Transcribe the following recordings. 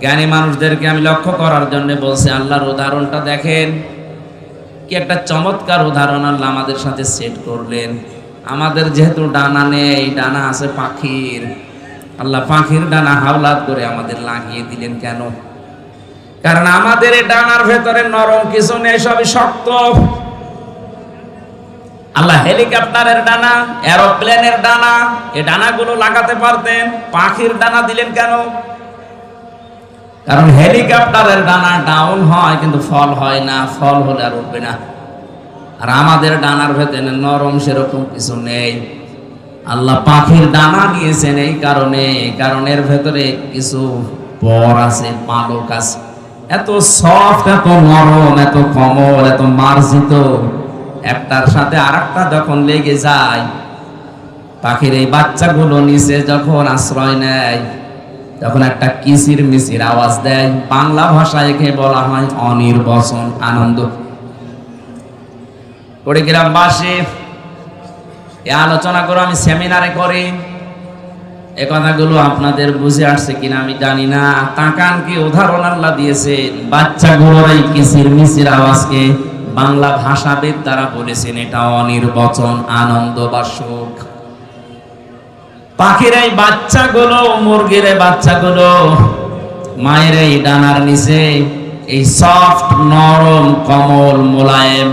জ্ঞানী মানুষদেরকে আমি লক্ষ্য করার জন্য বলছি, আল্লাহর উদাহরণটা দেখেন, কি একটা চমৎকার উদাহরণ আল্লাহ আমাদের সাথে সেট করলেন। আমাদের যেহেতু ডানা নেই, ডানা আছে পাখির, আল্লাহ পাখির ডানা হাওলাত করে আমাদের লাগিয়ে দিলেন কেন? কারণ আমাদের এই ডানার ভেতরে নরম কিছু নেই, সবই শক্ত। আল্লাহ হেলিকপ্টারের ডানা, এরোপ্লেনের ডানা, এই ডানাগুলো লাগাতে পারতেন, পাখির ডানা দিলেন কেন? কারণ হেলিকপ্টারের ডানা ডাউন হয় কিন্তু ফল হয় না, ফল হলে আর উঠবে না। আর আমাদের ডানার ভেতরে নরম সেরকম কিছু নেই। আল্লাহ পাখির ডানা দিয়েছেন এই কারণে, কারণ এর ভেতরে কিছু পর আছে, পালক আছে, এত সফট, এত নরম, এত কোমল, এত মার্জিত, একটার সাথে আরেকটা যখন লেগে যায়, পাখির এই বাচ্চাগুলো নিচে যখন আশ্রয় নেয়, তখন একটা কিচির মিচির আওয়াজ দেয়। বাংলা ভাষায় একে বলা হয় অনির্বচন আনন্দ। কুড়িগ্রামবাসী এই আলোচনাগুলো আমি সেমিনারে করি, এ কথাগুলো আপনাদের বুঝে আসছে কিনা আমি জানি না। তাকান কি উদাহরণ আল্লাহ দিয়েছেন। বাচ্চাগুলোর এই কিচির মিচির আওয়াজকে বাংলা ভাষাবিদ দ্বারা বলেছেন এটা অনির্বচন আনন্দ বা সুখ। পাখির এই বাচ্চাগুলো, মুরগির এই বাচ্চাগুলো মায়ের এই ডানার নিচে এই সফট, নরম, কোমল, মোলায়েম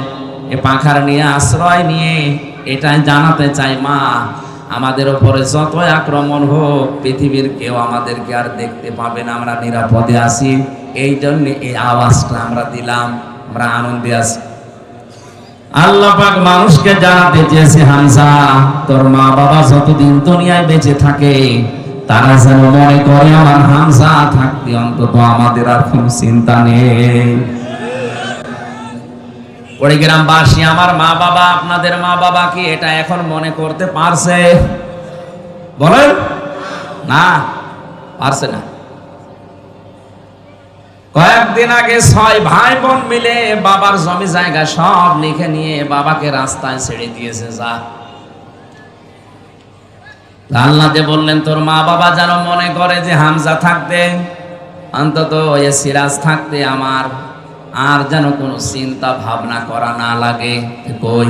এই পাখার নিয়ে আশ্রয় নিয়ে এটাই জানাতে চাই, মা আমাদের উপরে যতই আক্রমণ হোক, পৃথিবীর কেউ আমাদেরকে আর দেখতে পাবে না, আমরা নিরাপদে আছি। এই জন্য এই আওয়াজটা আমরা দিলাম, আমরা আনন্দে আছি। আল্লাহ পাক মানুষকে জানাতে চেয়েছে, হামজা তোর মা বাবা যতদিন দুনিয়ায় বেঁচে থাকে, তারা যেন মনে করে আমার হামজা থাকতে অন্তত আমাদের আর কোনো চিন্তা নেই। কুড়িগ্রামবাসী, আমার মা বাবা, আপনাদের মা বাবা কি এটা এখন মনে করতে পারছে? বলেন না, পারছে না। কয়েকদিন আগে 6 ভাই বোন মিলে বাবার জমি জায়গা সব লিখে নিয়ে বাবাকে রাস্তায় ছেড়ে দিয়েছে। যা আল্লাহ যে বললেন তোর মা বাবা যেন মনে করে যে হামজা থাকতে অন্তত এ সিরাজ থাকতে আমার আর যেন কোনো চিন্তা ভাবনা করা না লাগে। কই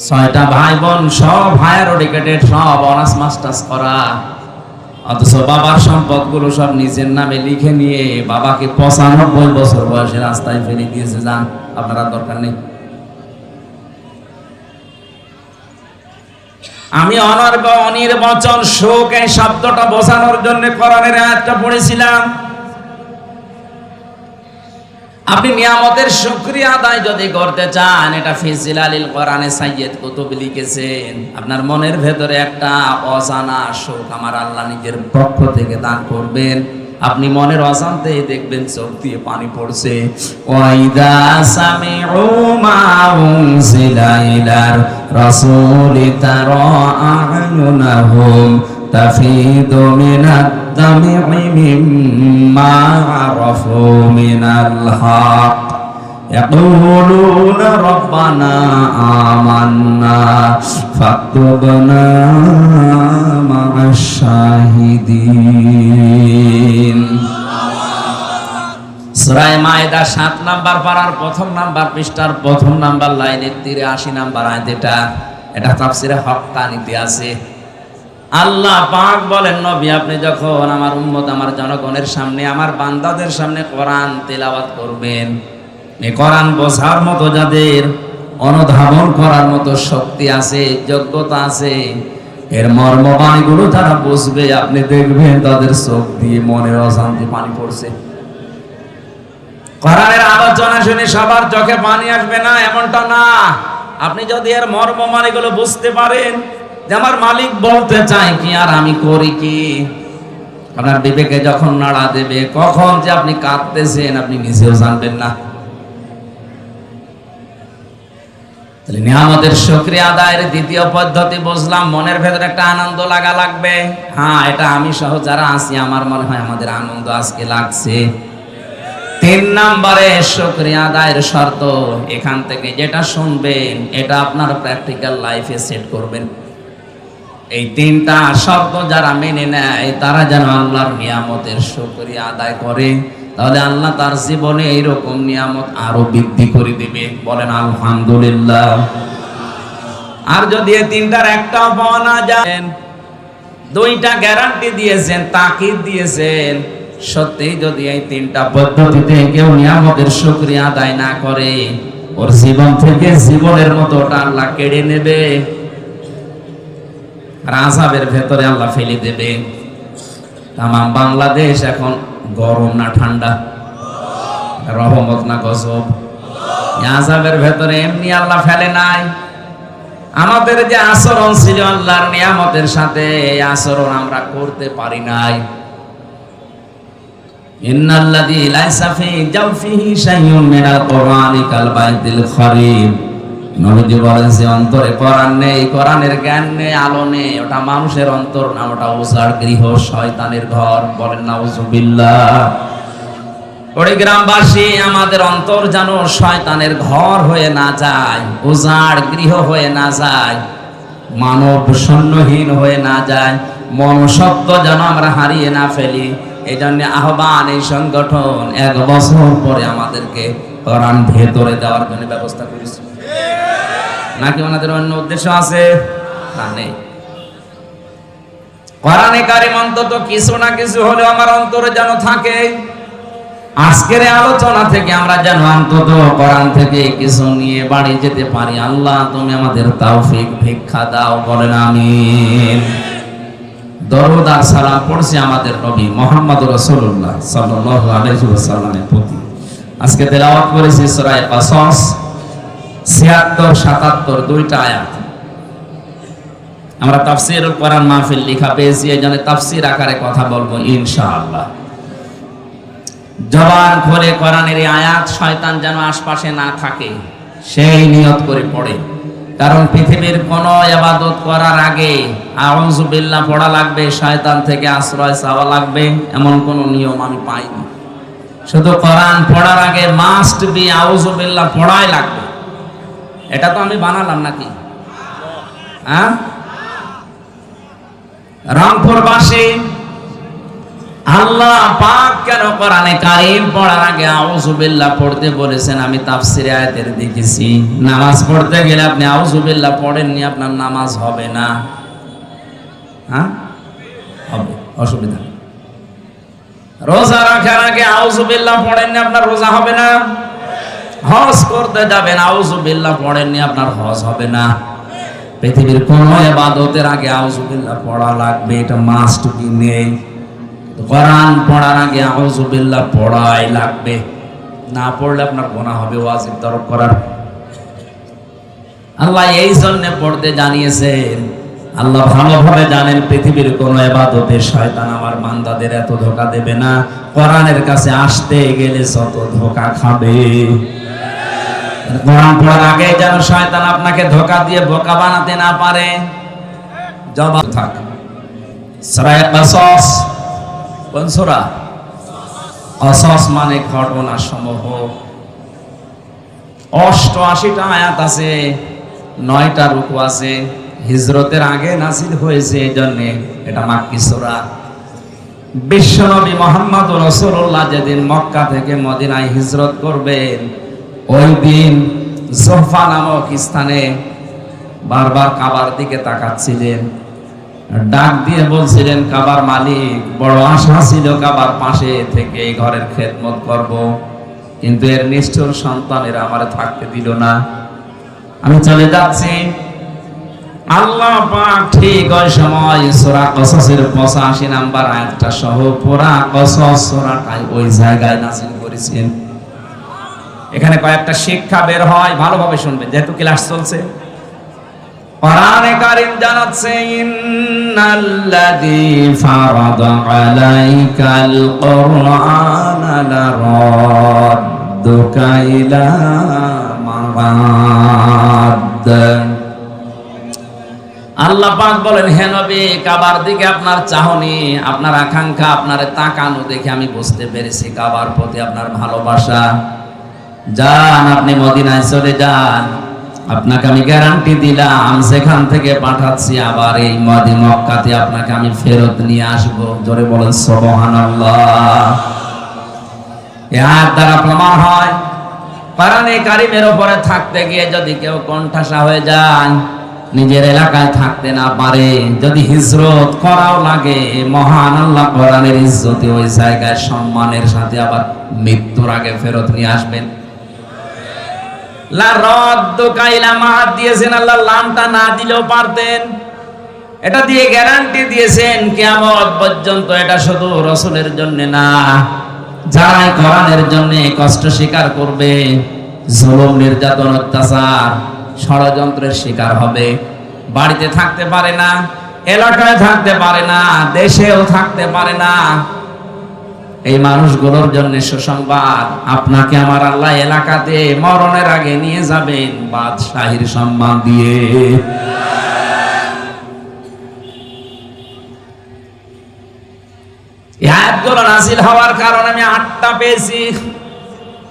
6টা ভাই বোন, সব হায়ার এডুকেটেড, সব অনার্স মাস্টার্স করা, অথচ বাবার সম্পদগুলো সব নিজের নামে লিখে নিয়ে বাবাকে 95 বছর বয়সে রাস্তায় ফেলে দিয়েছে। যান, আপনারা দরকার নেই। আমি অনির্বচন শোক এই শব্দটা বোঝানোর জন্য কোরআনের আয়াতটা পড়েছিলাম। আপনি নিয়ামতের শুকরিয়া আদায় যদি করতে চান, এটা ফি জিলালিল কোরআনে সাইয়্যিদ কুতুব লিখেছেন, আপনার মনের ভেতরে একটা অজানা শোক আমার আল্লাহ নিজের পক্ষ থেকে দান করবেন। আপনি মনের অজান্তেই দেখবেন চোখ দিয়ে পানি পড়ছে। ওয়াইদা সামিউ মা উনজিলা ইলার রাসূলি তারা আ'য়ুনাহুম তাফিদু মিনাদ দামি মিম্মা আরাফু মিনাল হক ইয়াকুলুনা রাব্বানা আমান্না ফাকতুবনা মা'আশ শাহিদিন। সূরা মায়েদা 7 নাম্বার পারার 1 নাম্বার পৃষ্ঠার 1 নাম্বার লাইনের 83 নাম্বার আয়াত। এটা তাফসীরে হক্কানিতে আছে। আল্লাহ পাক বলেন, নবী আপনি যখন আমার উম্মত, আমার জনগণের সামনে, আমার বান্দাদের সামনে কোরআন তেলাওয়াত করবেন, এই কোরআন বোঝার মতো যাদের অনুধাবন করার মতো শক্তি আছে, যোগ্যতা আছে, এর মর্মবাণীগুলো তারা বুঝবে, আপনি দেখবেন তাদের চোখ দিয়ে মনের অশান্তি পানি পড়ছে। কোরআনের আলোচনা শুনে সবার চোখে পানি আসবে না এমনটা না। আপনি যদি এর মর্মবাণীগুলো বুঝতে পারেন যে আমার মালিক বলতে চায় কি আর আমি করি কি, আপনার বিবেকে যখন নাড়া দেবে, কখন যে আপনি কাঁদতেছেন আপনি নিজেও জানবেন না। তাহলে নিয়ামতের শুকরিয়া আদায়ের দ্বিতীয় পদ্ধতি বুঝলাম, মনের ভেতরে একটা আনন্দ লাগা লাগবে। হ্যাঁ, এটা আমি সহ যারা আছি আমার মনে হয় আমাদের আনন্দ আজকে লাগছে। 3 নম্বরে শুকরিয়া আদায়ের শর্ত, এখান থেকে যেটা শুনবেন এটা আপনার প্র্যাকটিক্যাল লাইফে সেট করবেন। এই তিনটা শর্ত যারা মেনে নেয় তারা যেন আল্লাহর নিয়ামতের শুকরিয়া আদায় করে, তাহলে আল্লাহ তার জীবনে এইরকম নিয়ামত আরো বৃদ্ধি করে দিবে। বলেন আলহামদুলিল্লাহ। আর যদি এই তিনটার একটাও পাওয়া না যায়, দুইটা গ্যারান্টি দিয়েছেন, তাকিদ দিয়েছেন, সত্যি যদি এই তিনটা পদ্ধতিতে কেউ নিয়ামতের শুকরিয়া আদায় না করে, ওর জীবন থেকে জীবনের মতো ওটা আল্লাহ কেড়ে নেবে, আযাবের ভেতরে আল্লাহ ফেলে দেবে। তাম বাংলাদেশ এখন গরম না ঠান্ডা, রহমত না গজব? আযাবের ভেতরে এমনি আল্লাহ ফেলে নাই। আমাদের যে আচরণ ছিল আল্লাহর নিয়ামতের সাথে, এই আচরণ আমরা করতে পারি নাই। ইন্নাল্লাযী লাইসা ফী জাওফিহি শাইউন মিনাল কুরআনি কাল বাইতিল খারিব। নবীজি বলেন যে অন্তরে কোরআন নেই, কোরআনের জ্ঞান নেই, আলো নেই, ওটা মানুষের অন্তর না, ওটা উজাড় গৃহ, শয়তানের ঘর। বলেন নাউজুবিল্লাহ। ওই গ্রামবাসী, আমাদের অন্তর যেন শয়তানের ঘর হয়ে না যায়, উজাড় গৃহ হয়ে না যায়, মানব শূন্যহীন হয়ে না যায়, মনুষ্যত্ব যেন আমরা হারিয়ে না ফেলি। এই জন্য আহ্বান, এই সংগঠন 1 বছর পরে আমাদেরকে কোরআন ভেতরে দেওয়ার জন্য ব্যবস্থা করেছে। নাকি ওনাদের অন্য উদ্দেশ্য আছে? না, নেই। কোরআনে কারিম অন্তত কিছু না কিছু হলেও আমার অন্তরে যেন থাকে। আজকের আলোচনা থেকে আমরা যেন অন্তত কোরআন থেকে কিছু নিয়ে বাড়ি যেতে পারি। আল্লাহ তুমি আমাদের তৌফিক ভিক্ষা দাও। বলেন আমিন। দরুদ আর সালাম পড়ছি আমাদের নবী মুহাম্মদ রাসূলুল্লাহ সাল্লাল্লাহু আলাইহি ওয়াসাল্লামের প্রতি। আজকে তেলাওয়াত করেছি সূরা কাসাস ৭৬, ৭৭ দুইটা আয়াত। আমরা তাফসীরুল কোরআন মাহফিল লেখা পেয়েছি, এই জন্য তাফসীর আকারে কথা বলবো ইনশাআল্লাহ। জবান খুলে কোরআনের এই আয়াত শয়তান যেন আশপাশে না থাকে সেই নিয়ত করে পড়ে। কারণ পৃথিবীর কোন ইবাদত করার আগে আউযু বিল্লাহ পড়া লাগবে, শয়তান থেকে আশ্রয় চাওয়া লাগবে, এমন কোন নিয়ম আমি পাইনি। শুধু কোরআন পড়ার আগে মাস্ট বি আউযু বিল্লাহ পড়াই লাগবে। এটা তো আমি বানালাম নাকি? হ্যাঁ, রংপুরবাসী আল্লাহ পাক কেন কোরআনে কারীম পড়ার আগে আউযু বিল্লাহ পড়তে বলেছেন? আমি তাফসীরে আয়াতের দেখেছি। নামাজ পড়তে গেলে আপনি আউযু বিল্লাহ পড়েননি, আপনার নামাজ হবে না। হ্যাঁ, হবে, অসুবিধা নেই। রোজা রাখার আগে আউযু বিল্লাহ পড়েননি, আপনার রোজা হবে না। হজ করতে যাবেন, আউযু বিল্লাহ পড়েননি, আপনার হজ হবে না। পৃথিবীর কোন ইবাদতের আগে আউযু বিল্লাহ পড়া লাগবে, এটা মাস্ট বি। নেই। কোরআন পড়ার আগে আউযু বিল্লাহ পড়াই লাগবে, না পড়লে আপনার গুনাহ হবে ওয়াজিব তরক করার। আল্লাহ এই জন্য পড়তে জানিয়েছেন। আল্লাহ ভালোভাবে জানেন পৃথিবীর কোন ইবাদতে শয়তান আমার বান্দাদের এত ধোঁকা দেবে না, কোরআনের কাছে আসতে গেলে যত ধোঁকা খাবে। কোরআন পড়ার আগে যেন শয়তান আপনাকে ধোঁকা দিয়ে বোকা বানাতে না পারে। জবাব থাক। সূরা কাসাস, কোন সূরা? কাসাস মানে ঘটনা সমূহ। 88টা আয়াত আছে, 9টা রুকু আছে। হিজরতের আগে নাযিল হয়েছে, এই জন্য এটা মাক্কি সূরা। বিশ্বনবী মুহাম্মদ রাসূলুল্লাহ যেদিন মক্কা থেকে মদিনায় হিজরত করবেন, ওই দিন জোহফা নামক স্থানে বারবার কাবার দিকে তাকাচ্ছিলেন, ডাক দিয়ে বলছিলেন, কাবার মালিক, বড় আশা ছিল কাবার পাশে থেকে ঘরের খেদমত করব, কিন্তু এর নিষ্ঠুর সন্তানেরা আমারে থাকতে দিল না, আমি চলে যাচ্ছি। আল্লাহ পাক ঠিক ওই সময় সূরা কাসাসের 85 নাম্বার আয়াতটা সহ পুরা কাসাস সূরাটাই ওই জায়গায় নাযিল করেছেন। এখানে কয়েকটা শিক্ষা বের হয়, ভালোভাবে শুনবেন যেহেতু ক্লাস চলছে। কোরআনে কারীম জানাচ্ছে, ইন্নাল্লাযী ফারাদা আলাইকাল কুরআনা লারাদ্দুকা ইলা মারাদ। আল্লাহ পাক বলেন, হে নবী, কাবার দিকে আপনার চাহনি, আপনার আকাঙ্ক্ষা, আপনার তাকানো দেখে আমি বুঝতে পেরেছি কাবার প্রতি আপনার ভালোবাসা। যান, আপনি মদিনায় চলে যান, আপনাকে আমি গ্যারান্টি দিলাম, যেখান থেকে পাঠাচ্ছি আবার এই মক্কাতে আপনাকে আমি ফেরত নিয়ে আসবো। জোরে বলেন সুবহানাল্লাহ। এই আয়াত দ্বারা প্রমাণ হয়, কোরআনে কারিমের উপরে থাকতে গিয়ে যদি কেউ কণ্ঠাসা হয়ে যায়, নিজের এলাকায় থাকতে না পারে, যদি হিজরত করাও লাগে, মহান আল্লাহ কোরআনের ইজ্জতে ওই জায়গায় সম্মানের সাথে আবার মৃত্যুর আগে ফেরত নিয়ে আসবেন। লা রাদ্দুকা ইলা মাআদ দিয়েছেন আল্লাহ, লামটা না দিলেও পারতেন। এটা দিয়ে গ্যারান্টি দিয়েছেন কিয়ামত পর্যন্ত। এটা শুধু রাসূলের জন্য না, যারা কোরআনের জন্য কষ্ট স্বীকার করবে, জুলুম, নির্যাতন, অত্যাচার, ষড়যন্ত্রের শিকার হবে, বাড়িতে থাকতে পারে না, এলাকায় থাকতে পারে না, দেশেও থাকতে পারে না, এই মানুষগুলোর জন্য সুসংবাদ, আপনাকে আমার আল্লাহ এলাকাতে মরণের আগে নিয়ে যাবেন বাদশাহীর সম্মান দিয়ে। এই আয়াতগুলো নাযিল হওয়ার কারণে আমি 8টা পেয়েছি।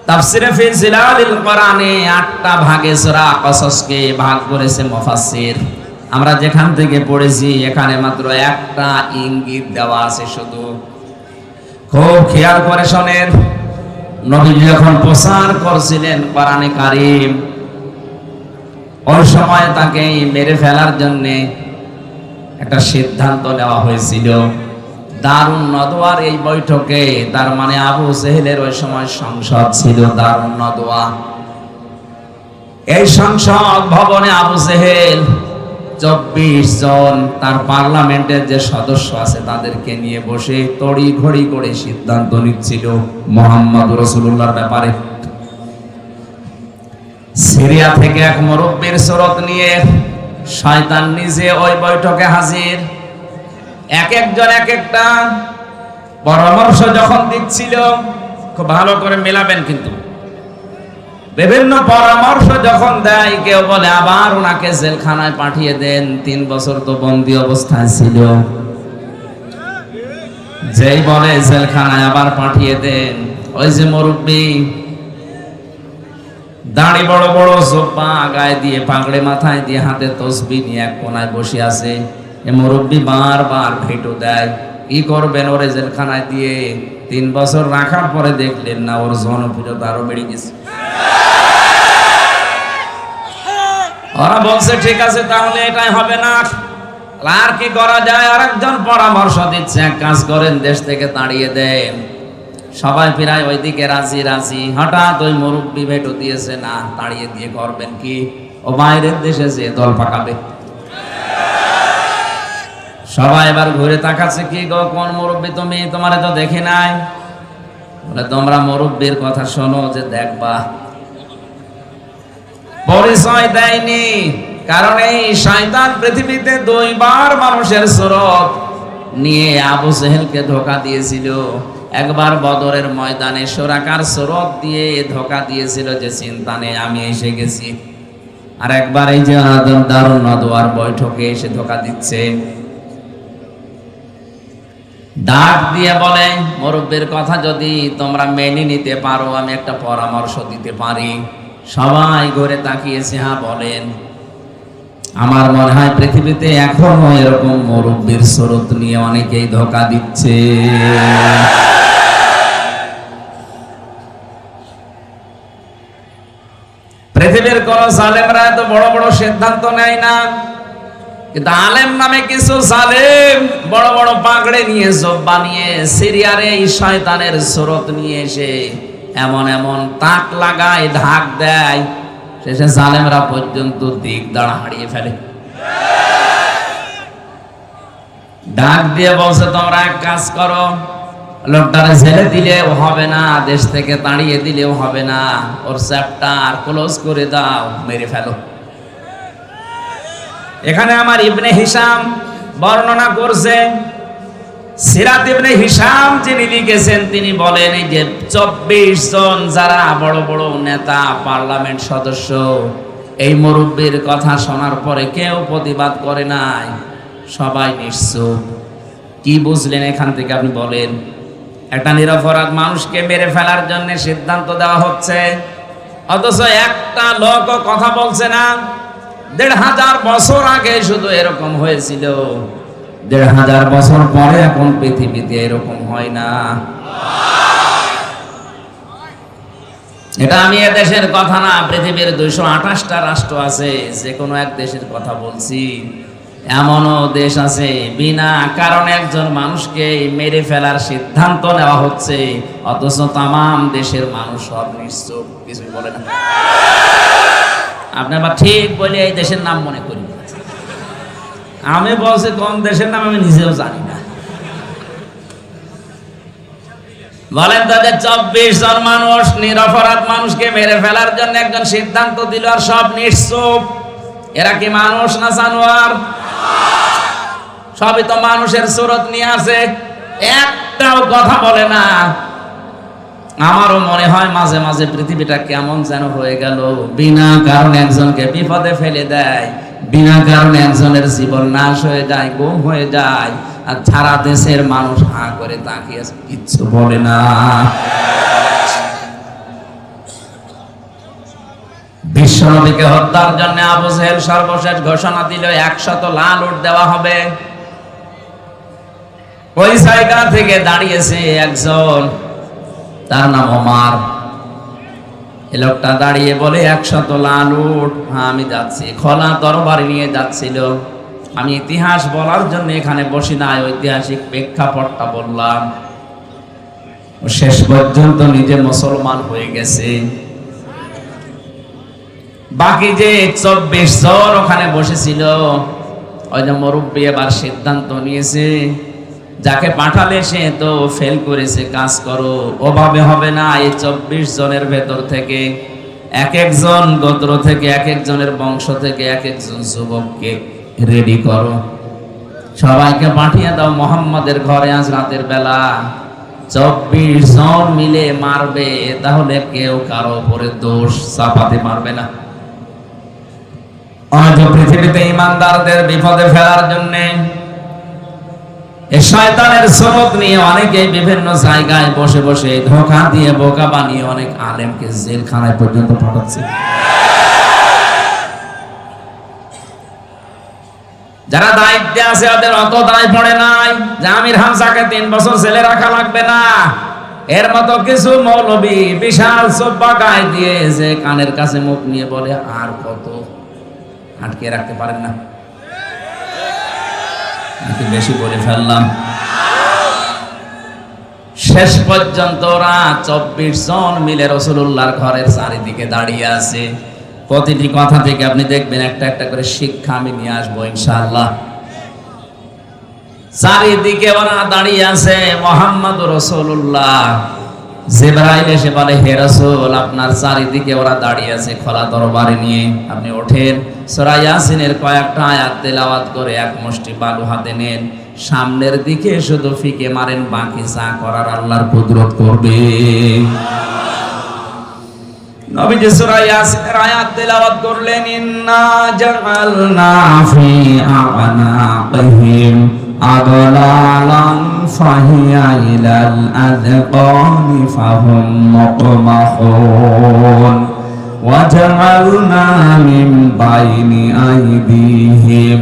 তাফসিরে ফি জিলালিল কোরআনে 8টা ভাগে সূরা কসসকে ভাগ করেছে মুফাসসির। আমরা যেখান থেকে পড়েছি এখানে মাত্র একটা ইঙ্গিত দেওয়া আছে শুধু। খুব খেয়াল করে শোনেন, নবীজি যখন প্রচার করছিলেন কোরআনে কারীম, ওই সময় তাকে মেরে ফেলার জন্য একটা সিদ্ধান্ত নেওয়া হয়েছিল। দারুন নদওয়ার এই বৈঠকে, তার মানে আবু জেহেলের ওই সময় সংসদ ছিল দারুন নদওয়া। এই সংসদ ভবনে আবু জেহেল 24 জন তার পার্লামেন্টের যে সদস্য আছে তাদেরকে নিয়ে বসে তড়ি ঘড়ি করে সিদ্ধান্ত নিচ্ছিল মুহাম্মদ রাসূলুল্লাহর ব্যাপারে। সিরিয়া থেকে এক মুরব্বির সুরত নিয়ে শয়তান নিজে ওই বৈঠকে হাজির। এক একজন এক একটা পরামর্শ যখন দিচ্ছিল, খুব ভালো করে মেলাবেন কিন্তু, বিভিন্ন পরামর্শ যখন দেয়, কেউ বলে আবার ওনাকে জেলখানায় পাঠিয়ে দেন, 3 বছর তো বন্দী অবস্থায় ছিল। যেই বলে জেলখানায় আবার পাঠিয়ে দেন, ওই যে মুরব্বি, দাড়ি বড় বড়, জোব্বা গায়ে দিয়ে, পাগড়ি মাথায় দিয়ে, হাতে তসবিহ নিয়ে এক কোনায় বসে আছে। এ মুরব্বি বারবার ভেটো দেয়, কি করবেন ওরে জেলখানায় দিয়ে? 3 বছর রাখার পরে দেখলেন না ওর জনপ্রিয়তা আরো বেড়ে গেছে। ওরা বলছে ঠিক আছে, তাহলে এটাই হবে না, আর কি করা যায়? আরেকজন পরামর্শ দিচ্ছে, এক কাজ করেন, দেশ থেকে তাড়িয়ে দেন। সবাই প্রায় ওইদিকে রাজি রাজি। হঠাৎ ওই মুরব্বি ভেটো দিয়েছে, না, তাড়িয়ে দিয়ে করবেন কি? ও বাইরের দেশে যে দল পাকাবে। সবাই এবার ঘুরে তাকাচ্ছে, কি গো, কোন মুরব্বি তুমি? তোমারে তো দেখি নাই। বলে তোমরা মুরব্বির কথা শোনো, যে দেখবা। পরিচয় দেয়নি, কারণ এই শয়তান পৃথিবীতে 2 বার মানুষের সুরত নিয়ে আবু জেহেলকে ধোঁকা দিয়েছিল। একবার বদরের ময়দানে সুরাকার সুরত দিয়ে ধোঁকা দিয়েছিল, যে চিন্তা নেই আমি এসে গেছি। আর একবার এই যে দারুন নদওয়ার বৈঠকে এসে ধোঁকা দিচ্ছে। ডাক দিয়ে বলে, মুরব্বির কথা যদি তোমরা মেনে নিতে পারো, আমি একটা পরামর্শ দিতে পারি। সবাই ঘুরে তাকিয়েছে, হ্যাঁ বলেন। আমার মনে হয় পৃথিবীতে এখনো এরকম মুরব্বির সুরত নিয়ে অনেকেই ধোঁকা দিচ্ছে। পৃথিবীর কোন জালেমরা এত বড় বড় সিদ্ধান্ত নেয় না, কিন্তু আলেম নামে কিছু জালেম বড় বড় পাগড়ে নিয়ে, জব্বা নিয়ে, সিরিয়ার এই শয়তানের সুরত নিয়ে এসে এমন এমন তাক লাগায়, ঢাক দেয়, শেষে জালেমরা পর্যন্ত দিক দাঁড়া হারিয়ে ফেলে। ডাক দিয়ে বলছে, তোমরা এক কাজ করো, লোকটারে ছেড়ে দিলেও হবে না, দেশ থেকে তাড়িয়ে দিলেও হবে না, ওর চ্যাপ্টার ক্লোজ করে দাও, মেরে ফেলো। এখানে আমার ইবনে হিশাম বর্ণনা করছে, সিরাত ইবনে হিশাম যিনি লিখেছেন, তিনি বলেন এই যে 24 জন যারা বড় বড় নেতা, পার্লামেন্ট সদস্য, এই মুরব্বির কথা শোনার পরে কেউ প্রতিবাদ করে নাই, সবাই নিশ্চুপ। কি বুঝলেন এখান থেকে আপনি বলেন? একটা নিরপরাধ মানুষকে মেরে ফেলার জন্য সিদ্ধান্ত দেওয়া হচ্ছে, অথচ একটা লোক কথা বলছে না। ১৫০০ বছর আগে শুধু এরকম হয়েছিল, ১৫০০ বছর পরে এখন পৃথিবীতে এরকম হয় না। এটা আমি দেশের কথা না, পৃথিবীর ২২৮টা রাষ্ট্র আছে, যে কোনো এক দেশের কথা বলছি। এমনও দেশ আছে বিনা কারণে একজন মানুষকে মেরে ফেলার সিদ্ধান্ত নেওয়া হচ্ছে, অথচ তামাম দেশের মানুষ সব নিশ্চুপ, কিছুই বলে না। আপনি আবার ঠিক বলে এই দেশের নাম মনে করি। আমি বলছি কোন দেশের নাম আমি নিজেও জানি না। বলেন তো, যে ২৪ জন মানুষ নিরপরাধ মানুষকে মেরে ফেলার জন্য একজন সিদ্ধান্ত দিল, আর সব নিশ্চুপ। এরা কি মানুষ না জানোয়ার? সবই তো মানুষের সুরত নিয়ে আছে, একটাও কথা বলে না। আমারও মনে হয় মাঝে মাঝে পৃথিবীটা কেমন যেন হয়ে গেল। বিনা কারণে একজনকে বিপদে ফেলে দেয়, বিনা কারণে একজনের জীবন নাশ হয়ে যায়, গুম হয়ে যায়, আর সারা দেশের মানুষ হাঁ করে তাকিয়ে আছে, কিচ্ছু বলে না। বিশ্বনবীকে হত্যার জন্য আবু জেহেল সর্বশেষ ঘোষণা দিল ১০০ লাল উট দেওয়া হবে। ওই জায়গা থেকে দাঁড়িয়েছে একজন, তার নাম ওমর। এই লোকটা দাঁড়িয়ে বলে ১০০ লাল উট, হ্যাঁ আমি যাচ্ছি। খোলা তরবারি নিয়ে যাচ্ছিল। আমি ইতিহাস বলার জন্য এখানে বসি নাই, ঐতিহাসিক প্রেক্ষাপটটা বললাম। শেষ পর্যন্ত নিজে মুসলমান হয়ে গেছে। বাকি যে ২৪ জন ওখানে বসেছিল, ওই যে মুরব্বী এবার সিদ্ধান্ত নিয়েছে, যাকে পাঠালে সে তো ফেল করেছে, কাজ করো, ওভাবে হবে না। এই ২৪ জনের ভেতর থেকে এক একজন গোত্র থেকে, এক একজনের বংশ থেকে এক একজন যুবককে রেডি করো, সবাইকে পাঠিয়ে দাও মোহাম্মদের ঘরে আজ রাতের বেলা। ২৪ জন মিলে মারবে, তাহলে কেউ কারো উপরে দোষ চাপাতে পারবে না। আজ পৃথিবীতে ইমানদারদের বিপদে ফেলার জন্য এই শয়তানের সুরত নিয়ে অনেকে বিভিন্ন জায়গায় বসে বসে ধোঁকা দিয়ে বোকা বানিয়ে অনেক আলেমকে জেলখানায় পর্যন্ত পাঠাচ্ছে। যারা দায়িত্বে আছে ওদের অত দায় পড়ে নাই যে আমির হামজাকে ৩ বছর জেলে রাখা লাগবে না। এর মতো কিছু মৌলবী বিশাল চোব্বা গায়ে দিয়ে যে কানের কাছে মুখ নিয়ে বলে আর কত, আটকে রাখতে পারেন না। বেশি বলে ফেললাম। শেষ পর্যন্ত ওরা ২৪ জন মিলে রাসূলুল্লাহর ঘরের চারিদিকে দাঁড়িয়ে আছে। প্রতিটি কথা থেকে আপনি দেখবেন একটা একটা করে শিক্ষা আমি নিয়ে আসবো ইনশাআল্লাহ। চারিদিকে ওরা দাঁড়িয়ে আছে, মুহাম্মদুর রাসূলুল্লাহ। জিবরাইল এসে বলে, হে রাসূল, আপনার চারিদিকে ওরা দাঁড়িয়ে আছে খোলা তরবারি নিয়ে, আপনি ওঠেন, সূরা ইয়াসিনের কয়েকটা আয়াত তেলাওয়াত করে এক মুষ্টি বালু হাতে নেন, সামনের দিকে শুধু ফিকে মারেন, বাকি যা করার আল্লাহর কুদরত করবে। নবীজি সূরা ইয়াসিনের আয়াত তেলাওয়াত করলেন, ইন্না জাআলনা ফি আ'নাকিহিম আগলালান ফাহিয়া ইলাল আযকানি ফাহুম মুকমাহুন ওয়া জাআলনা মিন বাইনি আইদিহিম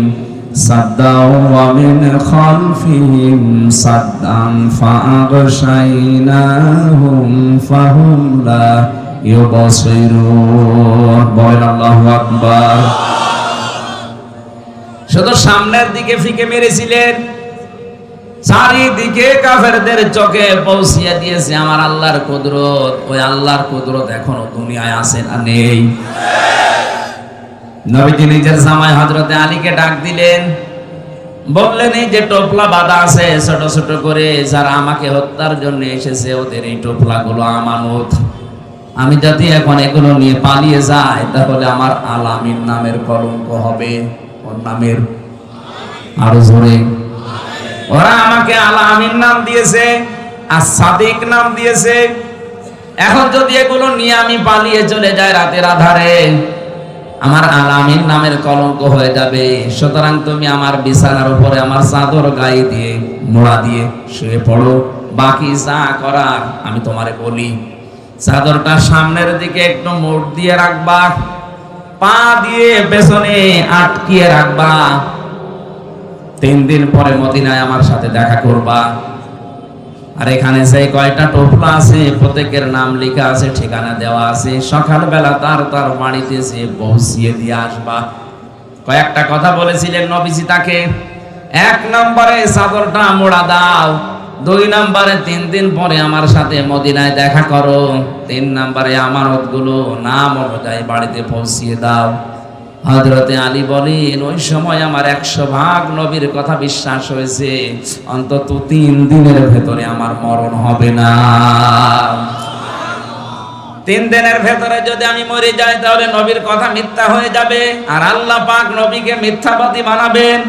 সাদ্দাও ওয়া মিন খালফিহিম সাদ্দান ফাআগশাইনাহুম ফাহুম লা ইউবসিরুন। বলেন আল্লাহু আকবার। শুধু সামনের দিকে ফিকে মেরেছিলেন, চারিদিকে কাফেরদের চোখে পৌঁছিয়ে দিয়েছে আমার আল্লাহর কুদরত। ওই আল্লাহর কুদরত এখনো দুনিয়ায় আছে না নেই? নবীজি নিজের জামাই হযরতে আলীকে ডাক দিলেন, বললেন, এই যে টোপলা বাঁধা আছে ছোট ছোট করে, যারা আমাকে হত্যার জন্য এসেছে ওদের এই টোপলাগুলো আমানত। আমি যদি এখন এগুলো নিয়ে পালিয়ে যাই তাহলে আমার আলামিন নামের কলঙ্ক হবে। ওর নামের আরো জোরে, ওরা আমাকে আলামিন নাম দিয়েছে আর সাদিক নাম দিয়েছে। এখন যদি এগুলো নিয়ে আমি পালিয়ে চলে যাই রাতের আধারে, আমার আলামিন নামের কলঙ্ক হয়ে যাবে। সুতরাং তুমি আমার বিছানার উপরে আমার চাদর গায়ে দিয়ে মোড়া দিয়ে শুয়ে পড়ো, বাকি যা করার আমি তোমারে বলি। চাদরটা সামনের দিকে একটু মোড় দিয়ে রাখবা, পা দিয়ে পেছনে আটকিয়ে রাখবা। 3 দিন পরে মদিনায় আমার সাথে দেখা করবা। আর এখানে যে কয়টা টোপলা আছে প্রত্যেকের নাম লেখা আছে, ঠিকানা দেওয়া আছে। সকালবেলা তার বাড়িতে যে পৌঁছিয়ে দিয়ে আসবা। কয়েকটা কথা বলেছিলেন নবীজি তাকে। 1 নম্বরে চাদরটা মোড়া দাও, 2 নম্বরে 3 দিন পরে আমার সাথে মদিনায় দেখা করো, 3 নম্বরে আমানতগুলো নাম অনুযায়ী বাড়িতে পৌঁছিয়ে দাও। হযরতে আলী বলেন, ওই সময় আমার 100% নবীর কথা বিশ্বাস হয়েছে, অন্তত 3 দিনের ভেতরে আমার মরণ হবে না। 3 দিনের ভেতরে যদি আমি মরে যাই তাহলে নবীর কথা মিথ্যা হয়ে যাবে, আর আল্লাহ পাক নবীকে মিথ্যাবাদী বানাবেন।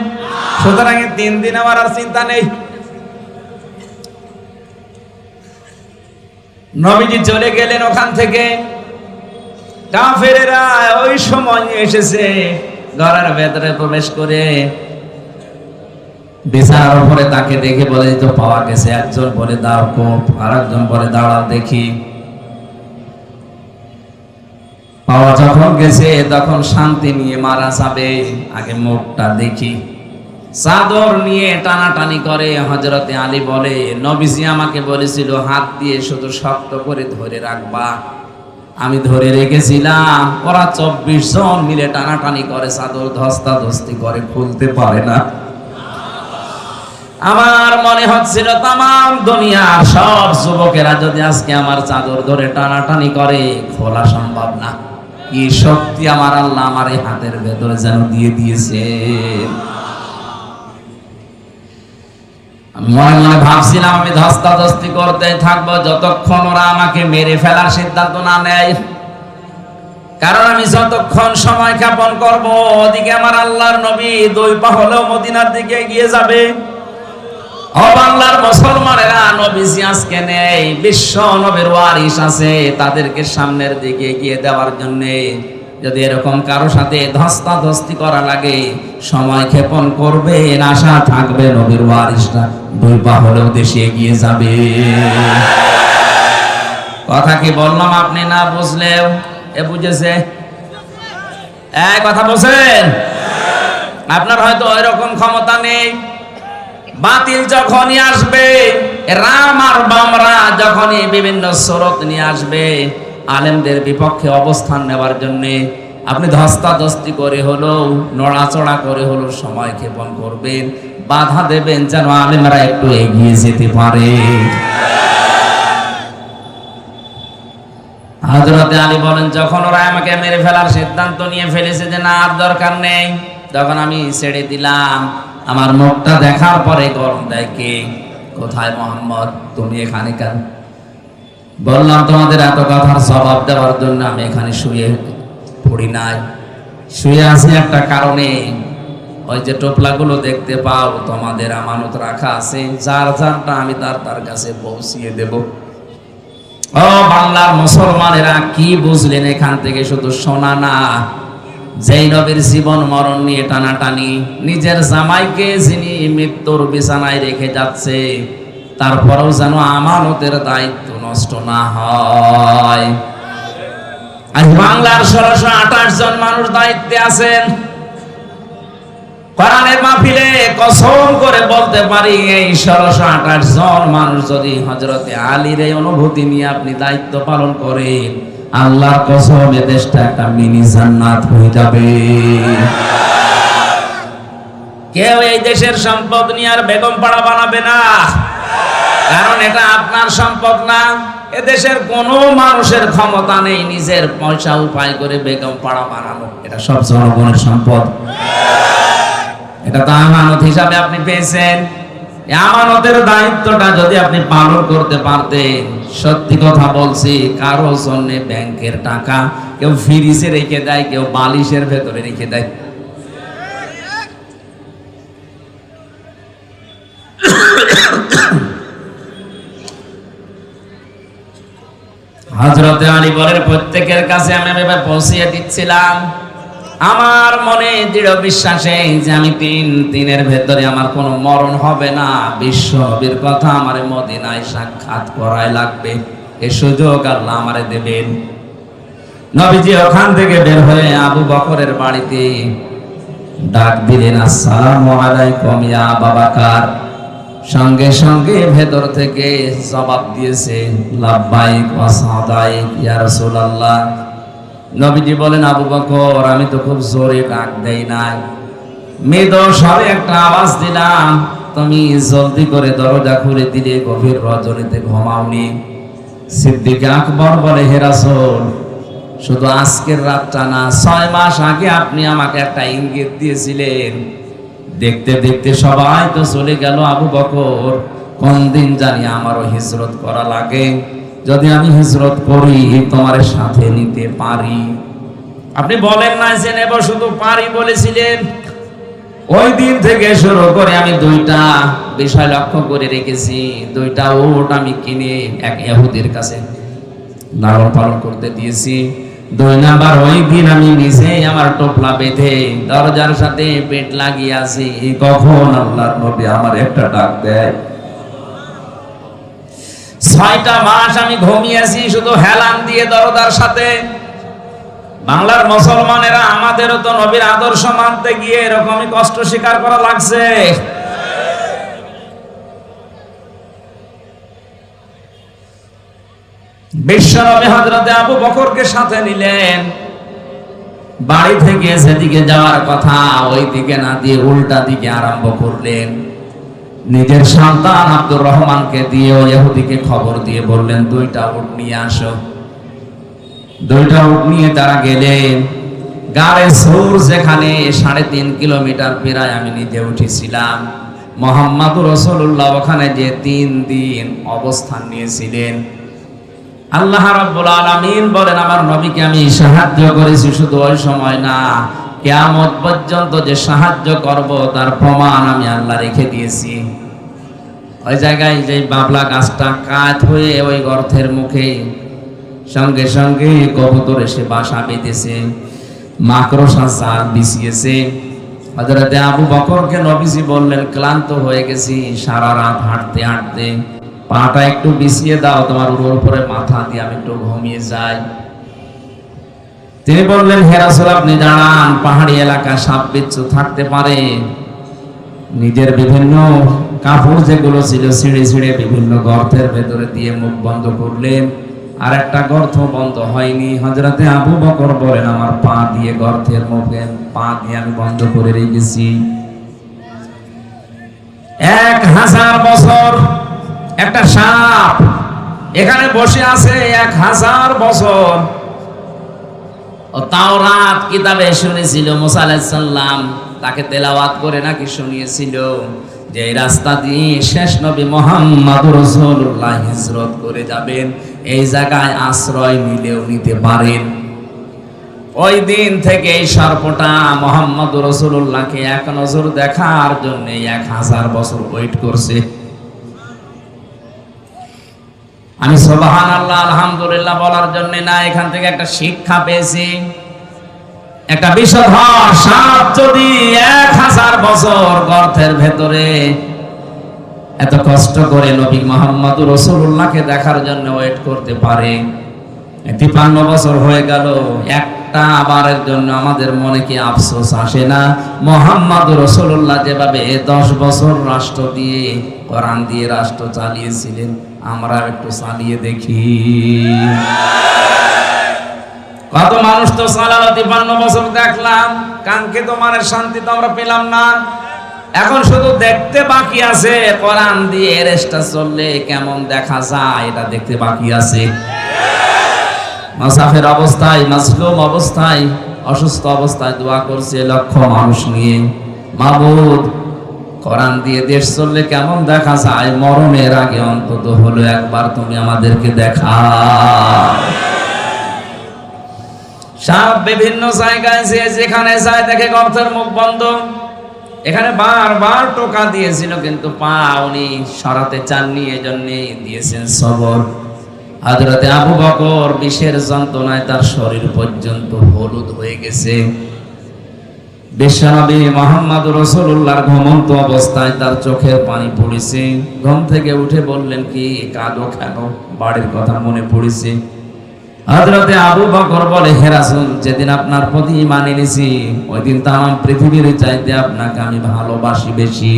সুতরাং 3 দিন আমার আর চিন্তা নেই। নবীজি চলে গেলেন ওখান থেকে। কাফেরেরা ওই সময় এসেছে, ঘরের ভেতরে প্রবেশ করে বিছানার উপরে তাকে দেখে বলে তো পাওয়া গেছে। একজন বলে দাও কোপ, আর একজন বলে দাঁড়াও দেখি। পাওয়া যখন গেছে তখন শান্তি নিয়ে মারা যাবে, আগে মুখটা দেখি। চাদর নিয়ে টানাটানি করে। হযরতে আলী বলে, নবীজি আমাকে বলেছিল হাত দিয়ে শুধু শক্ত করে ধরে রাখবা। আমি ধরে রেখেছিলাম, ওরা 24 জন মিলে টানাটানি করে, চাদর ধস্তাধস্তি করে, খুলতে পারে না। আমার মনে হচ্ছিল তামাম দুনিয়ার সব যুবকেরা যদি আজকে আমার চাদর ধরে টানাটানি করে, খোলা সম্ভব না। কি শক্তি আমার আল্লাহ আমার এই হাতের ভেতরে যেন দিয়ে দিয়েছে। আমি মনে মনে ভাবছিলাম আমি ধস্তাধস্তি করতে থাকবো যতক্ষণ ওরা আমাকে মেরে ফেলার সিদ্ধান্ত না নেয়। কারণ আমি যতক্ষণ সময় ক্ষেপণ করব, ওদিকে আমার আল্লাহর নবী 2 পা হলেও মদিনার দিকে এগিয়ে যাবে। ও বাংলার মুসলমানেরা, নবীজি আজকে নেই, বিশ্ব নবীর ওয়ারিস আছে, তাদেরকে সামনের দিকে এগিয়ে দেওয়ার জন্য যদি এরকম কারো সাথে ধস্তাধস্তি করা লাগে, সময় ক্ষেপণ করবে, আশা থাকবে নবীর ওয়ারিসটা 2 পা হলেও দেশে এগিয়ে যাবে। কথা কি বললাম আপনি না বুঝলেও এ বুঝেছে? এই কথা বলছেন? আপনার হয়তো ওই রকম ক্ষমতা নেই। বাতিল যখনই আসবে, রাম আর বামরা যখনই বিভিন্ন স্রোত নিয়ে আসবে আলেমদের বিপক্ষে অবস্থান নেওয়ার জন্য, আপনি ধস্তাধস্তি করে হলেও, নড়াচড়া করে হলেও সময় ক্ষেপণ করবেন, বাধা দেবেন যেন আলেমরা একটু এগিয়ে যেতে পারে। হযরতে আলী বলেন, যখন ওরা আমাকে মেরে ফেলার সিদ্ধান্ত নিয়ে ফেলেছে যে না আর দরকার নেই, তখন আমি ছেড়ে দিলাম। আমার মুখটা দেখার পরে গরম দেয় কে? কোথায় মোহাম্মদ, তুমি এখানে কেন? বললাম তোমাদের এত কথার জবাব দেওয়ার জন্য আমি এখানে শুয়ে পড়ি নাই, শুয়ে আছি একটা কারণে। ওই যে টোপলাগুলো দেখতে পাও, তোমাদের আমানত রাখা আছে, যার যারটা আমি তার কাছে পৌঁছিয়ে দেব। ও বাংলার মুসলমানেরা, কি বুঝলেন এখান থেকে? শুধু শোনা না, যেই নবীর জীবন মরণ নিয়ে টানাটানি, নিজের জামাইকে যিনি মৃত্যুর বিছানায় রেখে যাচ্ছে, তারপরেও যেন আমানতের দায়িত্ব নষ্ট না হয়। আজ বাংলার 1628 জন মানুষ দায়িত্বে আছেন। কোরআনের মাহফিলে কসম করে বলতে পারি, এই 1628 জন মানুষ যদি হযরতে আলীর এই অনুভূতি নিয়ে আপনি দায়িত্ব পালন করেন, আল্লাহর কসম এ দেশটা একটা মিনি জান্নাত হয়ে যাবে। কেউ এই দেশের সম্পদ নিয়ে আর বেগম পাড়া বানাবে না, কারণ এটা আপনার সম্পদ না। এ দেশের কোন মানুষের ক্ষমতা নেই নিজের পয়সা উপায় করে বেগম পাড়া বানানো। এটা সব জনগণের সম্পদ। এটা তো আমানত হিসাবে আপনি পেয়েছেন। আমানতের দায়িত্বটা যদি আপনি পালন করতে পারতেন, সত্যি কথা বলছি, কারো জন্য ব্যাংকের টাকা কেউ ফ্রিজে রেখে দেয়, কেউ বালিশের ভেতরে রেখে দেয়। হযরতে আলী বলেন, প্রত্যেকের কাছে আমি এভাবে পৌঁছিয়ে দিচ্ছিলাম। আমার মনে দৃঢ় বিশ্বাসে যে আমি 3 দিনের ভেতরে আমার কোনো মরণ হবে না। বিশ্ব নবীর কথা আমার মদিনায় সাক্ষাৎ করাই লাগবে, এই সুযোগ আল্লাহ আমারে দেবেন। নবীজি ওখান থেকে বের হয়ে আবু বকরের বাড়িতে ডাক দিলেন, আসসালামু আলাইকুম ইয়া আবু বকর। সঙ্গে সঙ্গে ভেতর থেকে জবাব দিয়েছে, লাব্বাইক ওয়া সাদাইক ইয়া রাসূলুল্লাহ। নবীজি বলেন, আবু বকর, আমি তো খুব জোরে ডাক দেই নাই, মৃদু স্বরে একটা আওয়াজ দিলাম, তুমি জলদি করে দরজা খুলে দিলে, গভীর রজনীতে ঘুমাওনি। সিদ্দিক আকবর বলে, হে রাসূল, শুধু আজকের রাতটা না, 6 মাস আগে আপনি আমাকে একটা ইঙ্গিত দিয়েছিলেন। দেখতে দেখতে সবাই তো চলে গেল আবু বকর, কোন দিন জানি আমারও হিজরত করা লাগে, যদি আমি হিজরত করি তোমার সাথে নিতে পারি। আপনি বলেন না যে নেব, শুধু পারি বলেছিলেন। ওই দিন থেকে শুরু করে আমি 2টা বিষয় লক্ষ্য করে রেখেছি। 2টা উট আমি কিনে এক ইহুদির কাছে লালন পালন করতে দিয়েছি। 2 নাম্বার, ওই দিন আমি নিজে আমার টোপলা বেঁধে দরজার সাথে পেট লাগিয়ে আছি, কখন আল্লাহর নবী আমার একটা ডাক দেয়। 6টা মাস আমি ঘুমিয়েছি শুধু হেলান দিয়ে দরজার সাথে। বাংলার মুসলমানেরা, আমাদেরও তো নবীর আদর্শ মানতে গিয়ে এরকমই কষ্ট স্বীকার করা লাগছে। বিশ্বনবী হযরতে আবু বকরকে সাথে নিলেন। বাড়ি থেকে যেদিকে যাওয়ার কথা ওই দিকে না দিয়ে উল্টা দিকে আরম্ভ করলেন। নিজের সন্তান আব্দুর রহমানকে দিয়ে ওই ইহুদিকে খবর দিয়ে বললেন, 2টা উট নিয়ে আসো। 2টা উট নিয়ে তারা গেলেন। গাড়ে সুর, যেখানে 3.5 কিলোমিটার প্রায় আমি নিজে উঠেছিলাম, মুহাম্মদুর রাসূলুল্লাহ ওখানে যে 3 দিন অবস্থান নিয়েছিলেন। আল্লাহ রাব্বুল আলামিন বলেন, আমার নবীকে আমি সাহায্য করেছি, শুধু ওই সময় না, কিয়ামত পর্যন্ত যে সাহায্য করব তার প্রমাণ আমি আল্লাহ রেখে দিয়েছি। ওই জায়গায় যে বাবলা গাছটা কাত হয়ে ওই গর্তের মুখে সঙ্গে সঙ্গে কবুতর এসে বাসা বেঁধেছে, মাকড়সা জাল বিছিয়েছে। হযরতে আবু বকরকে নবীজি বললেন, ক্লান্ত হয়ে গেছি সারা রাত হাঁটতে হাঁটতে, পাটা একটু বিছিয়ে দাও, তোমার উপরে মাথা দিয়ে আমি একটু ঘুমিয়ে যাই। তিনি বললেন, হে রাসূল, আপনি জানান, পাহাড়ি এলাকা সাপ বিচ্ছু থাকতে পারে। নিজের বিভিন্ন কাপড় যেগুলো ছিল ছিঁড়ে ছিঁড়ে বিভিন্ন গর্তের ভেতরে দিয়ে মুখ বন্ধ করলেন, আর একটা গর্ত বন্ধ হয়নি। হযরতে আবু বকর বলেন, আমার পা দিয়ে গর্তের মুখে পা দিয়ে আমি বন্ধ করে রেখেছি। 1000 বছর একটা সাপ এখানে বসে আছে, 1000 বছর। ও তাওরাত কিতাবে শুনেছিল, মুসা আলাইহিস সালাম তাকে তেলাওয়াত করে নাকি শুনিয়েছিল যে এই রাস্তা দিয়ে শেষ নবী মুহাম্মদুর রাসূলুল্লাহ হিজরত করে যাবেন, এই জায়গায় আশ্রয় নিলেও নিতে পারেন। ওই দিন থেকে এই সর্পটা মুহাম্মদুর রাসূলুল্লাহকে এক নজর দেখার জন্য 1000 বছর ওয়েট করছে। আমি সুবহানাল্লাহ আলহামদুলিল্লাহ বলার জন্য না, এখান থেকে একটা শিক্ষা পেয়েছি। একটা বিষধর সাপ যদি 1000 বছর গর্তের ভেতরে এত কষ্ট করে নবী মুহাম্মদুর রাসূলুল্লাহকে দেখার জন্য ওয়েট করতে পারে, 53 বছর হয়ে গেল, একটা আবারের জন্য আমাদের মনে কি আফসোস আসে না? মুহাম্মদুর রাসূলুল্লাহ যেভাবে 10 বছর রাষ্ট্র দিয়ে কোরআন দিয়ে রাষ্ট্র চালিয়েছিলেন, আমরা একটু চালিয়ে দেখি। কত মানুষ তো চালালো, 53 বছর দেখলাম, কাঙ্ক্ষিত মানের শান্তি তো আমরা পেলাম না। এখন শুধু দেখতে বাকি আছে, কোরআন দিয়ে রেস্টা চললে কেমন দেখা যায় এটা দেখতে বাকি আছে। মুসাফির অবস্থায়, মাজলুম অবস্থায়, অসুস্থ অবস্থায় দোয়া করছে লক্ষ মানুষ নিয়ে, মাবুদ কোরআন দিয়ে দেশ চললে কেমন দেখা যায়, মরণের আগে অন্তত হলো একবার তুমি আমাদেরকে দেখা। সাপ বিভিন্ন জায়গায় যেখানে যায় দেখে গর্তের মুখ বন্ধ। এখানে বারবার টোকা দিয়েছিল কিন্তু পা উনি সরাতে চাননি, এজন্য দিয়েছেন সবর। হযরতে আবু বকর বিষের যন্ত্রণায় তার শরীর পর্যন্ত হলুদ হয়ে গেছে। বিশ্বনবী মুহাম্মদ রাসূলুল্লাহর ঘুমন্ত অবস্থায় তার চোখের পানি পড়েছে। ঘুম থেকে উঠে বললেন, কি কাঁদো কেন? বাড়ির কথা মনে পড়েছে। হযরতে আবু বকর বলে, হে রাসূল, যেদিন আপনার প্রতি ঈমান এনেছি ওই দিন তামাম পৃথিবীর চাইতে আপনাকে আমি ভালোবাসি বেশি।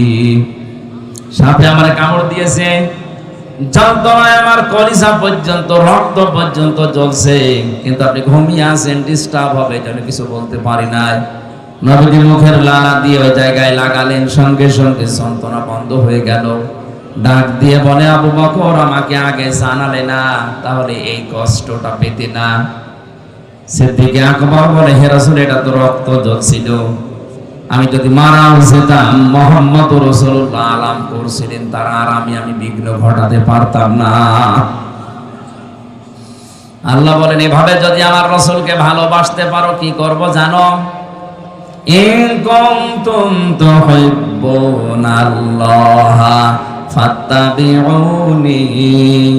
সাপে আমার কামড় দিয়েছে, যন্ত্রণায় আমার কলিজা পর্যন্ত, রক্ত পর্যন্ত জ্বলছে, কিন্তু আপনি ঘুমিয়ে আছেন, ডিস্টার্ব হবে যেন কিছু বলতে পারি নাই। নবীজি মুখের লালা দিয়ে ওই জায়গায় লাগালেন, সঙ্গে সঙ্গে যন্ত্রণা বন্ধ হয়ে গেল। ডাক দিয়ে বলে, আবু বকর, আমাকে আগে জানালে না, তাহলে এই কষ্টটা পেতে না। সিদ্দিক আকবর বলে, হে রাসূল, এটা তো রক্ত জ্বলছিল, আমি যদি মারাও যেতাম, মুহাম্মদ রাসূলুল্লাহ আলাম করছিলেন তার আরামে আমি বিঘ্ন ঘটাতে পারতাম না। আল্লাহ বলেন, এভাবে যদি আমার রাসূলকে ভালোবাসতে পারো, কি করব জানো? ইন কুনতুম তুহিব্বুনাল্লাহ ফাত্তাবিউনি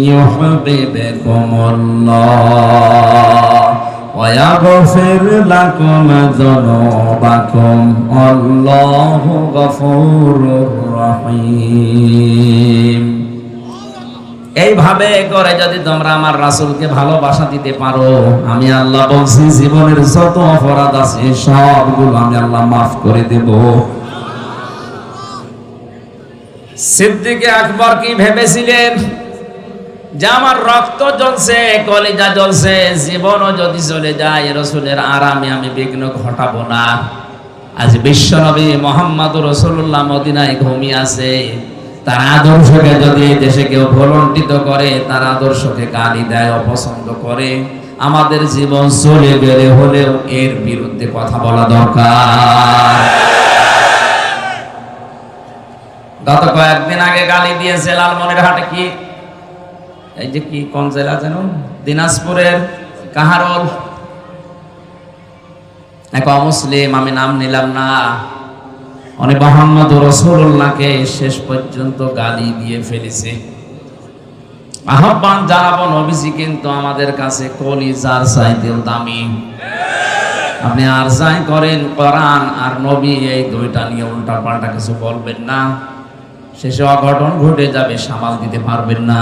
ইউহিব্বুকুমুল্লাহ ওয়া ইয়াগফির লাকুম যুনুবাকুম আল্লাহু গফুরুর রহিম। এইভাবে করে যদি তোমরা আমার রাসূলকে ভালোবাসা দিতে পারো, আমি আল্লাহ বলছি জীবনের যত অপরাধ আছে সবগুলো আমি আল্লাহ মাফ করে দেব। সিদ্দিক আকবর কি ভেবেছিলেন যে আমার রক্ত জ্বলছে, কলিজা জ্বলছে, জীবনও যদি চলে যায় রাসূলের আরামে আমি বিঘ্ন ঘটাবো না। আজ বিশ্বনবী মুহাম্মদ রাসূলুল্লাহ মদিনায় ঘুমিয়ে আছে, তার আদর্শকে যদি দেশে কেউ ভুলণ্ঠিত করে, তার আদর্শকে গালি দেয়, অপছন্দ করে, আমাদের জীবন চলে গেলে হলেও এর বিরুদ্ধে কথা বলা দরকার। গত কয়েকদিন আগে গালি দিয়েছে লালমনিরহাটে, কি এই যে কি কোন জেলা যেন, দিনাজপুরের কাহারোল এক অমুসলিম, আমি নাম নিলাম না, উনি মুহাম্মদ রাসূলুল্লাহকে শেষ পর্যন্ত গালি দিয়ে ফেলেছে। আহ্বান জানাবো, নবীজি কিন্তু আমাদের কাছে কলিজার চাইতেও দামি। আপনি আর যাই করেন, কোরআন আর নবী এই দুইটা নিয়ে উল্টা পাল্টা কিছু বলবেন না, শেষে অঘটন ঘটে যাবে, সামাল দিতে পারবেন না।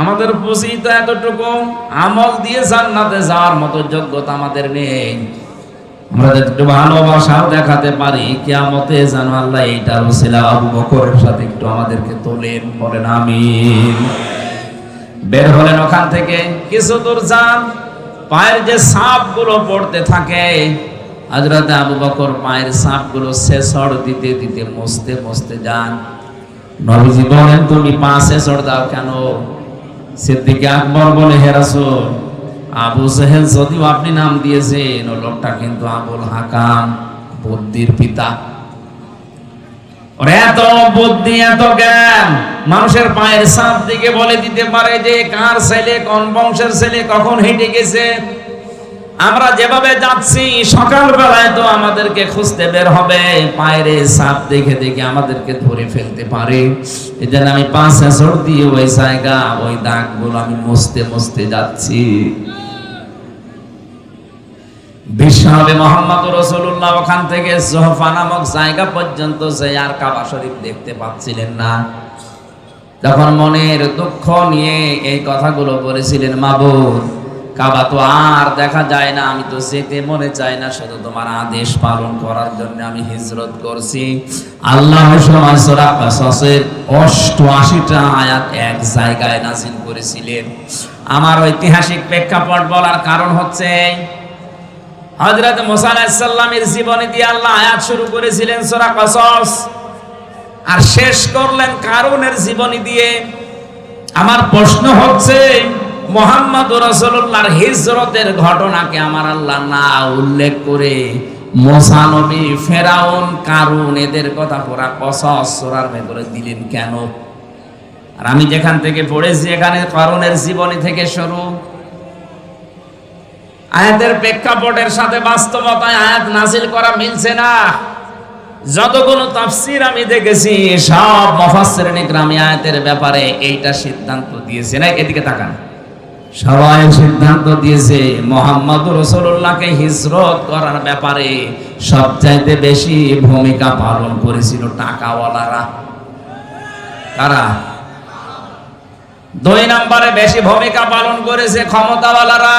আমাদের পুঁজি তো এতটুকু, আমল দিয়ে জান্নাতে যাওয়ার মতো যোগ্যতা আমাদের নেই। আমরা একটু ভালোবাসাও দেখাতে পারি, কিয়ামতে জানো আল্লাহ এইটার ওসিলা আবু বকরের সাথে একটু আমাদেরকে তোলেন, বলেন আমিন। বের হলেন ওখান থেকে, কিছু দূর যান, পায়ের যে সাপগুলো পড়তে থাকে, হযরত আবু বকর পায়ের সাপগুলো ছেঁচড় দিতে দিতে মুছতে মুছতে যান। নবীজি বলেন, তুমি পা ছেঁচড় দাও কেন? সিদ্দিক আকবর বলে, হে রাসূল, আবু জেহেল যদিও আপনি নাম দিয়েছেন, ও লোকটা কিন্তু আবুল হাকাম, বুদ্ধির পিতা। ওর এত বুদ্ধি, এত জ্ঞান, মানুষের পায়ের ছাপ দিকে বলে দিতে পারে যে কার ছেলে, কোন বংশের ছেলে, কখন হেঁটে গেছে। আমরা যেভাবে যাচ্ছি সকালবেলায় তো আমাদেরকে খুঁজতে বের হবে, পায়ের ছাপ দেখে দেখে আমাদেরকে ধরে ফেলতে পারে। এজন্য আমি পাঁচ ছেঁচড় দিয়ে ওই জায়গা, ওই দাগগুলো আমি মুছতে মুছতে যাচ্ছি। বিশ্বনবী মুহাম্মদ রাসূলুল্লাহ ওখান থেকে জোহফা নামক জায়গা পর্যন্ত যে আর কাবা শরীফ দেখতে পাচ্ছিলেন না। যখন মনের দুঃখ নিয়ে এই কথাগুলো বলেছিলেন, মাবুদ, কাবা তো আর দেখা যায় না, আমি তো যেতে মনে চাই না, শুধু তোমার আদেশ পালন করার জন্য আমি হিজরত করছি। আল্লাহ সূরা কাসাসের 88টা আয়াত এক জায়গায় নাযিল করেছিলেন। আমার ঐতিহাসিক প্রেক্ষাপট বলার কারণ হচ্ছে, হযরত মুসা আলাইহিস সালামের জীবনী দিয়ে আল্লাহ আয়াত শুরু করেছিলেন সূরা কাসাস, আর শেষ করলেন কারুনের জীবনী দিয়ে। আমার প্রশ্ন হচ্ছে, মুহাম্মদ রাসূলুল্লাহর হিজরতের ঘটনাকে আমার আল্লাহ না উল্লেখ করে মুসা নবী, ফেরাউন, কারুন এদের কথা পুরা কসস সূরার ভেতরে দিলেন কেন? আর আমি যেখান থেকে পড়েছি এখানে কারুনের জীবনী থেকে শুরু। আয়াতের প্রেক্ষাপটের সাথে বাস্তবতায় আয়াত নাযিল করা মিলছে না। যতগুলো তাফসীর আমি দেখেছি, সব মুফাসসিরিন ইকরাম আয়াতের ব্যাপারে এইটা সিদ্ধান্ত দিয়েছে না। এদিকে তাকান, সবাই সিদ্ধান্ত দিয়েছে মুহাম্মদ রাসূলুল্লাহকে হিজরত করার ব্যাপারে সবচাইতে বেশি ভূমিকা পালন করেছিল টাকাওয়ালারা। কারা? 2 নম্বরে বেশি ভূমিকা পালন করেছে ক্ষমতাওয়ালারা।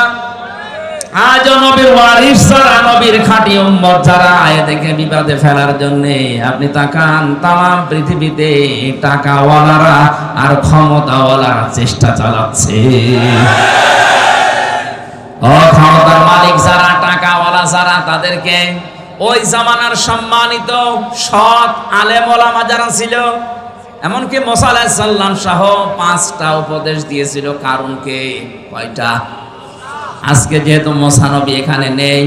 আজ নবীর ওয়ারিস যারা, নবীর খাঁটি উম্মত যারা, এদেরকে বিপদে ফেলার জন্য আপনি তাকান, তাম পৃথিবীতে টাকাওয়ালারা আর ক্ষমতাওয়ালারা চেষ্টা চালাচ্ছে। ও ক্ষমতার মালিক যারা, টাকাওয়ালা যারা, তাদেরকে ওই জামানার সম্মানিত সৎ আলেম ওলামা যারা ছিল, এমনকি মুসা আলাইহিস সালাম সহ 5টা উপদেশ দিয়েছিল কারুনকে। কয়টা? আজকে যেহেতু মুসা নবী এখানে নেই,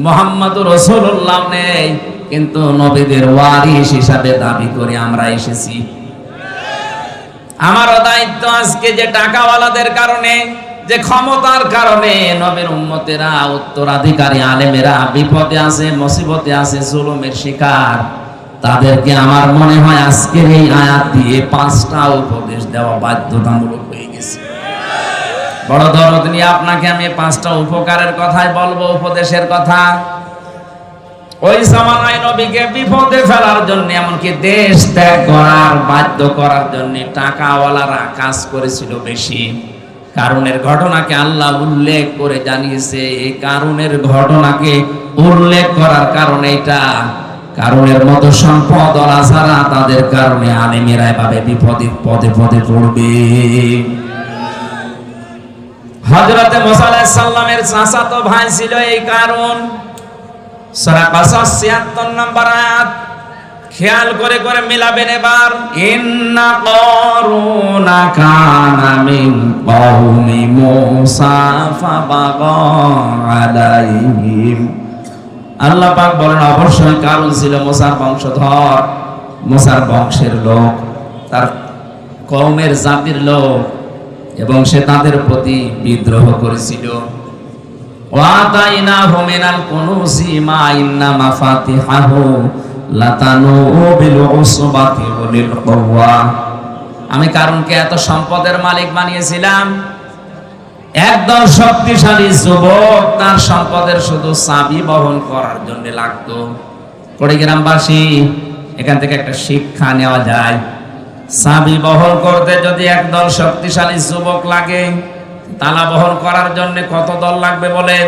মুহাম্মদুর রাসূলুল্লাহ নেই, কিন্তু নবীদের ওয়ারিস হিসাবে দাবি করে আমরা এসেছি। আমারও দায়িত্ব আজকে যে টাকাওয়ালাদের কারণে, যে ক্ষমতার কারণে নবীর উম্মতেরা, উত্তরাধিকারী আলেমেরা বিপদে আছে, মুসিবতে আছে, জুলুমের শিকার, তাদেরকে আমার মনে হয় আজকের এই আয়াত দিয়ে 5টা উপদেশ দেওয়া বাধ্যতামূলক হয়ে গেছে। বড় দরদ নিয়ে আপনাকে আমি 5টা উপকারের কথাই বলবো, উপদেশের কথা। ওই জামানায় নবীকে বিপদে ফেলার জন্য, এমনকি দেশ ত্যাগ করার বাধ্য করার জন্য টাকাওয়ালারা কাজ করেছিল বেশি। কারুনের ঘটনাকে আল্লাহ উল্লেখ করে জানিয়েছে। এই কারুনের ঘটনাকে উল্লেখ করার কারণে এটা, কারুনের মতো সম্পদ ওরা যারা, তাদের কারণে আলেমেরা এভাবে বিপদে পদে পদে পড়বে। হযরতে মুসা আলাইহিস সালামের চাচাতো ভাই ছিল এই কারুন। সূরা কাসাস ৭৬ নম্বর আয়াত খেয়াল করে করে মিলাবেন এবার। ইন্না কারুনা কানা মিন কওমি মুসা ফাবাগা আলাইহিম। আল্লাহ পাক বলেন, অবশ্যই কারুন ছিল মুসার বংশধর, মুসার বংশের লোক, তার কওমের জাতির লোক, এবং সে তাদের প্রতি বিদ্রোহ করেছিল। ওয়াতাইনাহু মিনাল কুনুজি মা ইন্না মাফাতিহাহু লাতানু বিল উসবাতি ওয়ালিল কুওয়া। আমি কারুনকে এত সম্পদের মালিক বানিয়েছিলাম, একদল শক্তিশালী যুবক তার সম্পদের শুধু চাবি বহন করার জন্য লাগতো। কুড়িগ্রামবাসী, এখান থেকে একটা শিক্ষা নেওয়া যায়। চাবি বহন করতে যদি একদল শক্তিশালী যুবক লাগে, তালা বহন করার জন্য কত দল লাগবে বলেন?